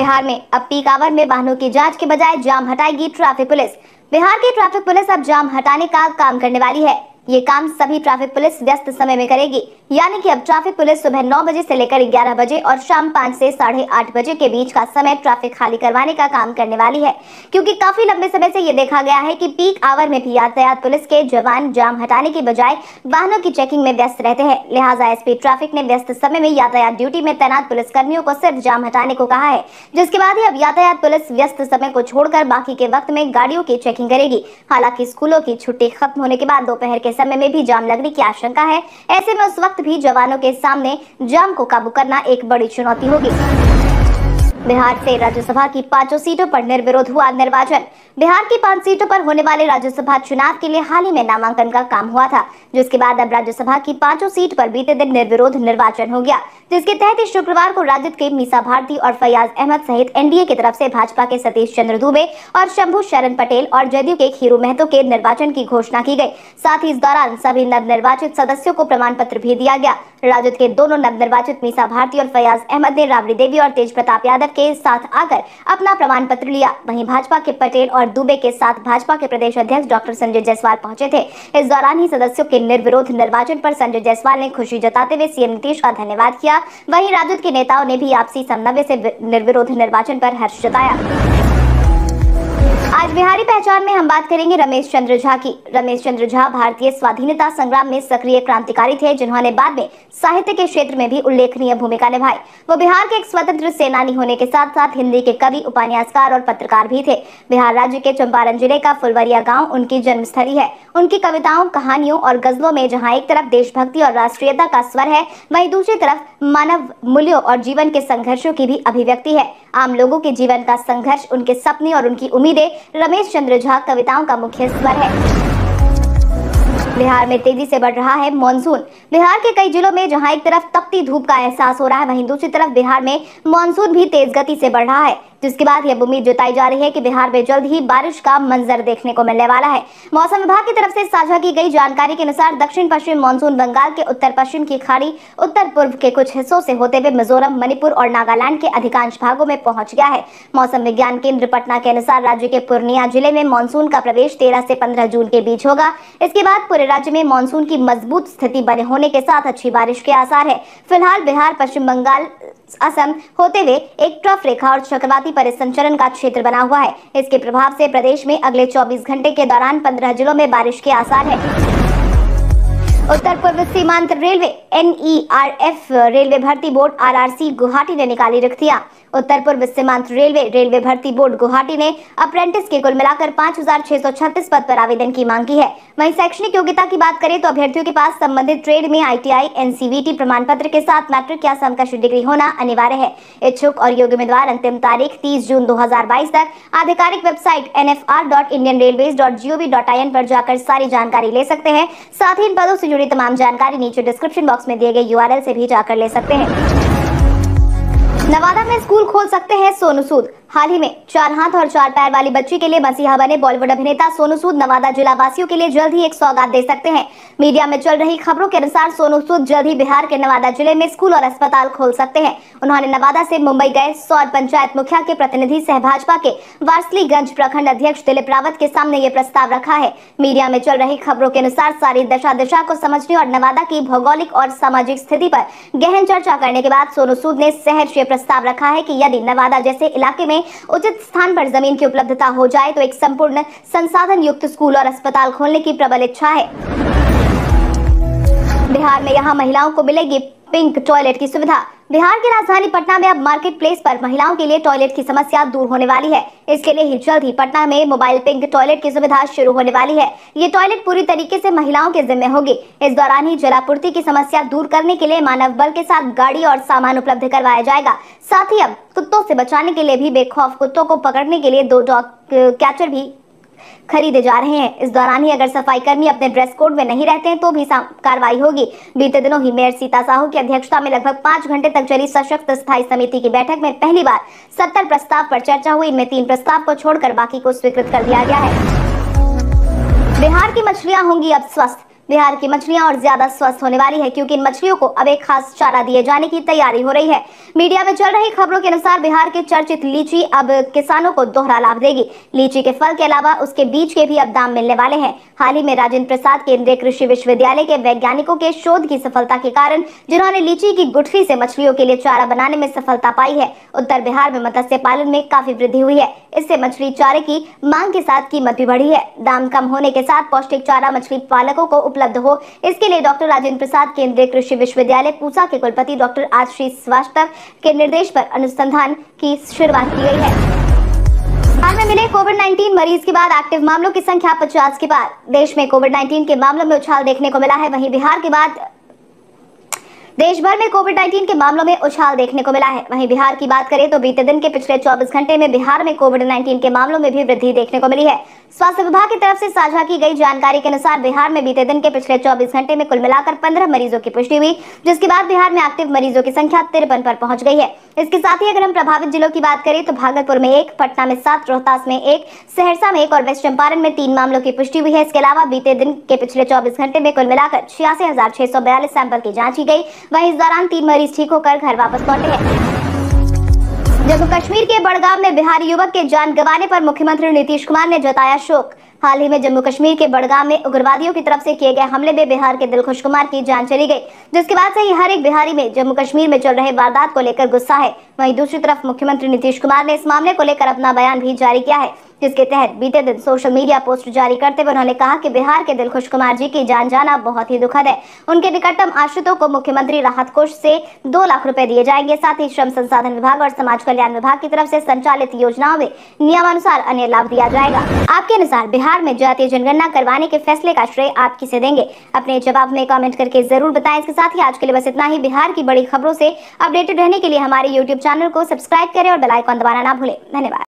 बिहार में अब peak hour में वाहनों की जांच के बजाय जाम हटाएगी ट्रैफिक पुलिस। बिहार की ट्रैफिक पुलिस अब जाम हटाने का काम करने वाली है। ये काम सभी ट्रैफिक पुलिस व्यस्त समय में करेगी, यानी कि अब ट्रैफिक पुलिस सुबह 9 बजे से लेकर 11 बजे और शाम 5 से 8:30 बजे के बीच का समय ट्रैफिक खाली करवाने का काम करने वाली है, क्योंकि काफी लंबे समय से ये देखा गया है कि पीक आवर में भी यातायात पुलिस के जवान जाम हटाने की बजाय वाहनों की चेकिंग में व्यस्त रहते हैं। लिहाजा एसपी ट्रैफिक ने व्यस्त समय में यातायात ड्यूटी में तैनात पुलिस कर्मियों को सिर्फ जाम हटाने को कहा है, जिसके बाद ही अब यातायात पुलिस व्यस्त समय को छोड़कर बाकी के वक्त में गाड़ियों की चेकिंग करेगी। हालांकि स्कूलों की छुट्टी खत्म होने के बाद दोपहर के समय में भी जाम लगने की आशंका है। ऐसे में उस वक्त भी जवानों के सामने जाम को काबू करना एक बड़ी चुनौती होगी। बिहार से राज्यसभा की 5 सीटों पर निर्विरोध हुआ निर्वाचन। बिहार की 5 सीटों पर होने वाले राज्यसभा चुनाव के लिए हाल ही में नामांकन का काम हुआ था, जिसके बाद अब राज्यसभा की 5 सीट पर बीते दिन निर्विरोध निर्वाचन हो गया, जिसके तहत शुक्रवार को राजद के मीसा भारती और फैयाज अहमद सहित एनडीए की तरफ से भाजपा के सतीश चंद्र दुबे और शंभू शरण पटेल और जदयू के खीरू महतो के निर्वाचन की घोषणा की गई। साथ ही इस दौरान सभी नवनिर्वाचित सदस्यों को प्रमाण पत्र भी दिया गया। राजद के दोनों नवनिर्वाचित मीसा भारती और फैयाज अहमद ने राबड़ी देवी और तेज प्रताप यादव के साथ आकर अपना प्रमाण पत्र लिया। वहीं भाजपा के पटेल और दुबे के साथ भाजपा के प्रदेश अध्यक्ष डॉक्टर संजय जायसवाल पहुंचे थे। इस दौरान ही सदस्यों के निर्विरोध निर्वाचन पर संजय जायसवाल ने खुशी जताते हुए सीएम नीतीश का धन्यवाद किया। वहीं राजद के नेताओं ने भी आपसी समन्वय से निर्विरोध निर्वाचन पर हर्ष जताया। आज बिहारी पहचान में हम बात करेंगे रमेश चंद्र झा की। रमेश चंद्र झा भारतीय स्वाधीनता संग्राम में सक्रिय क्रांतिकारी थे, जिन्होंने बाद में साहित्य के क्षेत्र में भी उल्लेखनीय भूमिका निभाई। वो बिहार के एक स्वतंत्र सेनानी होने के साथ साथ हिंदी के कवि, उपन्यासकार और पत्रकार भी थे। बिहार राज्य के चंपारण जिले का फुलवरिया गांव उनकी जन्मस्थली है। उनकी कविताओं, कहानियों और गजलों में जहां एक तरफ देशभक्ति और राष्ट्रीयता का स्वर है, वहीं दूसरी तरफ मानव मूल्यों और जीवन के संघर्षों की भी अभिव्यक्ति है। आम लोगों के जीवन का संघर्ष, उनके सपने और उनकी उम्मीदें रमेश चंद्र झा कविताओं का मुख्य स्वर है। बिहार में तेजी से बढ़ रहा है मॉनसून। बिहार के कई जिलों में जहां एक तरफ तपती धूप का एहसास हो रहा है, वहीं दूसरी तरफ बिहार में मॉनसून भी तेज गति से बढ़ रहा है, जिसके बाद यह उम्मीद जताई जा रही है कि बिहार में जल्द ही बारिश का मंजर देखने को मिलने वाला है। मौसम विभाग की तरफ से साझा की गई जानकारी के अनुसार दक्षिण पश्चिम मॉनसून बंगाल के उत्तर पश्चिम की खाड़ी, उत्तर पूर्व के कुछ हिस्सों से होते हुए मिजोरम, मणिपुर और नागालैंड के अधिकांश भागों में पहुंच गया है। मौसम विज्ञान केंद्र पटना के अनुसार राज्य के पूर्णिया जिले में मॉनसून का प्रवेश 13 से 15 जून के बीच होगा। इसके बाद पूरे राज्य में मॉनसून की मजबूत स्थिति बने होने के साथ अच्छी बारिश के आसार है। फिलहाल बिहार, पश्चिम बंगाल, असम होते हुए एक ट्रफ रेखा और चक्रवाती परिसंचरण का क्षेत्र बना हुआ है। इसके प्रभाव से प्रदेश में अगले 24 घंटे के दौरान 15 जिलों में बारिश के आसार है। उत्तर पूर्व सीमांत रेलवे NERF रेलवे भर्ती बोर्ड RRC गुवाहाटी ने निकाली रिक्तियां। उत्तर पूर्व सीमांत रेलवे भर्ती बोर्ड गुवाहाटी ने अप्रेंटिस के कुल मिलाकर 5,636 पद पर आवेदन की मांग की है। वहीं शैक्षणिक योग्यता की बात करें तो अभ्यर्थियों के पास संबंधित ट्रेड में ITI NCVT प्रमाण पत्र के साथ मैट्रिक या समकक्ष डिग्री होना अनिवार्य है। इच्छुक और योग्य उम्मीदवार अंतिम तारीख 30 जून 2022 तक आधिकारिक वेबसाइट nfr.indianrailways.gov.in पर जाकर सारी जानकारी ले सकते हैं। साथ ही इन पदों से जुड़ी तमाम जानकारी नीचे डिस्क्रिप्शन बॉक्स में दिए गए URL से भी जाकर ले सकते हैं। नवादा में स्कूल खोल सकते हैं सोनू सूद। हाल ही में 4 हाथ और 4 पैर वाली बच्ची के लिए मसीहा बने बॉलीवुड अभिनेता सोनू सूद नवादा जिला वासियों के लिए जल्द ही एक सौगात दे सकते हैं। मीडिया में चल रही खबरों के अनुसार सोनू सूद जल्द ही बिहार के नवादा जिले में स्कूल और अस्पताल खोल सकते हैं। उन्होंने नवादा से मुंबई गए सौर पंचायत मुखिया के प्रतिनिधि सह भाजपा के वारसलीगंज प्रखंड अध्यक्ष दिलीप रावत के सामने ये प्रस्ताव रखा है। मीडिया में चल रही खबरों के अनुसार सारी दिशा को समझने और नवादा की भौगोलिक और सामाजिक स्थिति पर गहन चर्चा करने के बाद सोनू सूद ने सहर्ष ये प्रस्ताव रखा है कि यदि नवादा जैसे इलाके में उचित स्थान पर जमीन की उपलब्धता हो जाए तो एक संपूर्ण संसाधन युक्त स्कूल और अस्पताल खोलने की प्रबल इच्छा है। बिहार में यहां महिलाओं को मिलेगी पिंक टॉयलेट की सुविधा। बिहार की राजधानी पटना में अब मार्केट प्लेस पर महिलाओं के लिए टॉयलेट की समस्या दूर होने वाली है। इसके लिए ही जल्द ही पटना में मोबाइल पिंक टॉयलेट की सुविधा शुरू होने वाली है। ये टॉयलेट पूरी तरीके से महिलाओं के जिम्मे होगी। इस दौरान ही जलापूर्ति की समस्या दूर करने के लिए मानव बल के साथ गाड़ी और सामान उपलब्ध करवाया जाएगा। साथ ही अब कुत्तों से बचाने के लिए भी बेखौफ कुत्तों को पकड़ने के लिए 2 डॉग कैचर भी खरीदे जा रहे हैं। इस दौरान ही अगर सफाई कर्मी अपने ड्रेस कोड में नहीं रहते हैं तो भी कार्रवाई होगी। बीते दिनों ही मेयर सीता साहू की अध्यक्षता में लगभग 5 घंटे तक चली सशक्त स्थायी समिति की बैठक में पहली बार 70 प्रस्ताव पर चर्चा हुई। इनमें 3 प्रस्ताव को छोड़कर बाकी को स्वीकृत कर दिया गया है। बिहार की मछलियां होंगी अब स्वस्थ। बिहार की मछलियां और ज्यादा स्वस्थ होने वाली है, क्योंकि इन मछलियों को अब एक खास चारा दिए जाने की तैयारी हो रही है। मीडिया में चल रही खबरों के अनुसार बिहार के चर्चित लीची अब किसानों को दोहरा लाभ देगी। लीची के फल के अलावा उसके बीज के भी अब दाम मिलने वाले हैं। हाल ही में राजेंद्र प्रसाद केंद्रीय कृषि विश्वविद्यालय के वैज्ञानिकों के शोध की सफलता के कारण, जिन्होंने लीची की गुठली से मछलियों के लिए चारा बनाने में सफलता पाई है, उत्तर बिहार में मत्स्य पालन में काफी वृद्धि हुई है। इससे मछली चारे की मांग के साथ कीमत भी बढ़ी है। दाम कम होने के साथ पौष्टिक चारा मछली पालकों को उपलब्ध हो, इसके लिए डॉक्टर राजेंद्र प्रसाद केंद्रीय कृषि विश्वविद्यालय पूसा के कुलपति डॉक्टर आशीष श्रीवास्तव के निर्देश पर अनुसंधान की शुरुआत की गई है। हाल में मिले कोविड-19 मरीज के बाद एक्टिव मामलों की संख्या 50 के पार। देश में कोविड-19 के मामलों में उछाल देखने को मिला है। वहीं बिहार के बाद देश भर में कोविड-19 के मामलों में उछाल देखने को मिला है। वहीं बिहार की बात करें तो बीते दिन के पिछले 24 घंटे में बिहार में कोविड-19 के मामलों में भी वृद्धि देखने को मिली है। स्वास्थ्य विभाग की तरफ से साझा की गई जानकारी के अनुसार बिहार में बीते दिन के पिछले 24 घंटे में कुल मिलाकर 15 मरीजों की पुष्टि हुई, जिसके बाद बिहार में एक्टिव मरीजों की संख्या 53 पर पहुंच गई है। इसके साथ ही अगर हम प्रभावित जिलों की बात करें तो भागलपुर में 1, पटना में 7, रोहतास में 1, सहरसा में 1 और वेस्ट चंपारण में 3 मामलों की पुष्टि हुई है। इसके अलावा बीते दिन के पिछले 24 घंटे में कुल मिलाकर 86,642 सैंपल की जांच की गई। वहीं इस दौरान 3 मरीज ठीक होकर घर वापस लौटे हैं। जम्मू कश्मीर के बड़गाम में बिहारी युवक के जान गंवाने पर मुख्यमंत्री नीतीश कुमार ने जताया शोक। हाल ही में जम्मू कश्मीर के बड़गाम में उग्रवादियों की तरफ से किए गए हमले में बिहार के दिलखुश कुमार की जान चली गई, जिसके बाद से ही हर एक बिहारी में जम्मू कश्मीर में चल रहे वारदात को लेकर गुस्सा है। वहीं दूसरी तरफ मुख्यमंत्री नीतीश कुमार ने इस मामले को लेकर अपना बयान भी जारी किया है, जिसके तहत बीते दिन सोशल मीडिया पोस्ट जारी करते हुए उन्होंने कहा कि बिहार के दिलखुश कुमार जी की जान जाना बहुत ही दुखद है। उनके निकटतम आश्रितों को मुख्यमंत्री राहत कोष से 2 लाख रुपए दिए जाएंगे। साथ ही श्रम संसाधन विभाग और समाज कल्याण विभाग की तरफ से संचालित योजनाओं में नियमानुसार अन्य लाभ दिया जाएगा। आपके अनुसार बिहार में जातीय जनगणना करवाने के फैसले का श्रेय आप किसे देंगे? अपने जवाब में कमेंट करके जरूर बताएं। इसके साथ ही आज के लिए बस इतना ही। बिहार की बड़ी खबरों से अपडेटेड रहने के लिए हमारे YouTube चैनल को सब्सक्राइब करें और बेल आइकन दबाना ना भूलें। धन्यवाद।